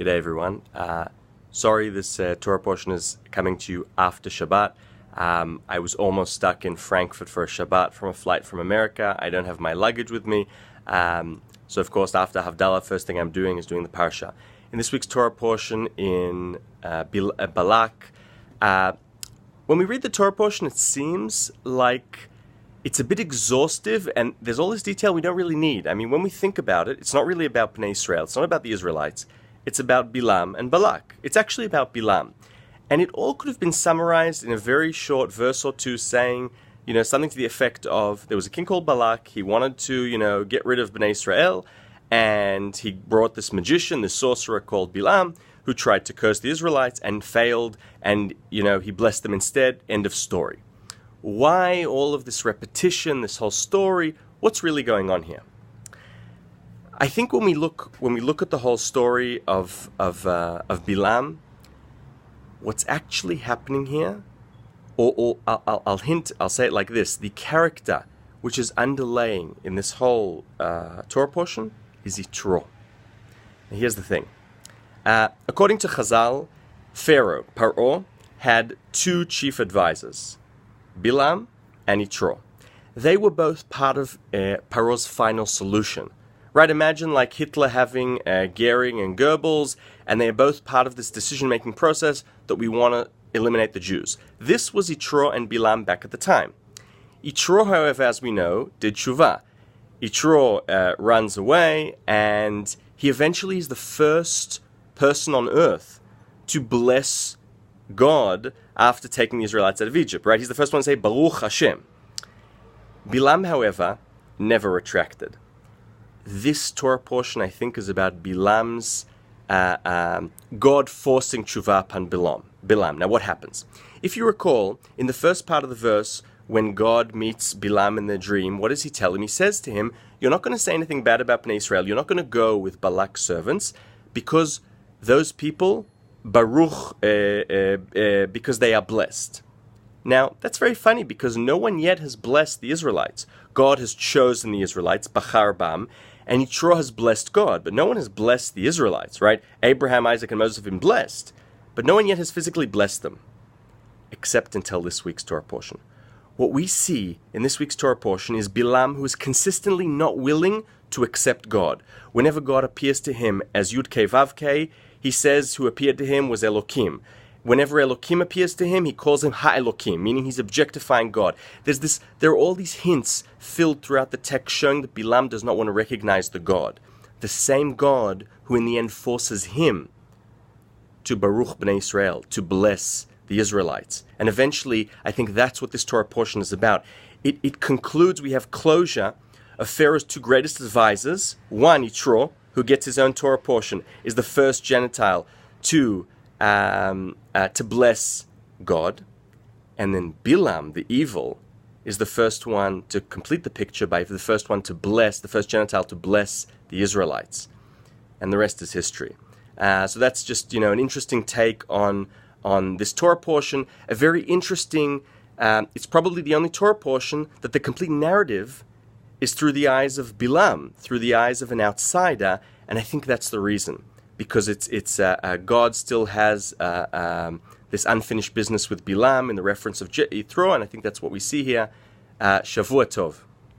G'day everyone. Sorry this Torah portion is coming to you after Shabbat. I was almost stuck in Frankfurt for a Shabbat from a flight from America. I don't have my luggage with me. So of course after Havdalah, first thing I'm doing is doing the Parsha. In this week's Torah portion in Balak, when we read the Torah portion, it seems like it's a bit exhaustive and there's all this detail we don't really need. I mean, when we think about it, it's not really about Bnei Israel. It's not about the Israelites. It's about Bilam and Balak. It's actually about Bilam. And it all could have been summarized in a very short verse or two saying, something to the effect of, there was a king called Balak. He wanted to, get rid of Bnei Israel. And he brought this magician, this sorcerer called Bilam, who tried to curse the Israelites and failed. And, he blessed them instead. End of story. Why all of this repetition, this whole story? What's really going on here? I think when we look at the whole story of Bilam, what's actually happening here, or I'll say it like this: the character which is underlaying in this whole Torah portion is Yitro. Now here's the thing: according to Chazal, Pharaoh Paro had two chief advisors, Bilam and Yitro. They were both part of Paro's final solution. Right, imagine like Hitler having Goering and Goebbels, and they are both part of this decision-making process that we want to eliminate the Jews. This was Yitro and Bilam back at the time. Yitro, however, as we know, did tshuva. Yitro runs away, and he eventually is the first person on earth to bless God after taking the Israelites out of Egypt, right? He's the first one to say, Baruch Hashem. Bilam, however, never retracted. This Torah portion, I think, is about Bilam's, God forcing tshuva upon Bilam. Now, what happens? If you recall, in the first part of the verse, when God meets Bilam in the dream, what does he tell him? He says to him, you're not going to say anything bad about Bnei Israel. You're not going to go with Balak's servants, because those people, Baruch, because they are blessed. Now, that's very funny, because no one yet has blessed the Israelites. God has chosen the Israelites, Bachar Bam, and Yitro has blessed God, but no one has blessed the Israelites, right? Abraham, Isaac, and Moses have been blessed, but no one yet has physically blessed them, except until this week's Torah portion. What we see in this week's Torah portion is Bilam, who is consistently not willing to accept God. Whenever God appears to him as Yud-Kei Vav-Kei, he says who appeared to him was Elokim. Whenever Elokim appears to him, he calls him Ha-Elokim, meaning he's objectifying God. There are all these hints filled throughout the text showing that Bilam does not want to recognize the God. The same God who in the end forces him to Baruch Bnei Israel, to bless the Israelites. And eventually, I think that's what this Torah portion is about. It concludes, we have closure of Pharaoh's two greatest advisors. One, Yitro, who gets his own Torah portion, is the first Gentile to bless God, and then Bilam, the evil, is the first one to complete the picture by the first one to bless, the first Gentile to bless the Israelites, and the rest is history. So that's just an interesting take on this Torah portion. A very interesting. It's probably the only Torah portion that the complete narrative is through the eyes of Bilam, through the eyes of an outsider, and I think that's the reason. Because God still has this unfinished business with Bilam in the reference of Yitro, and I think that's what we see here. Shavua Tov.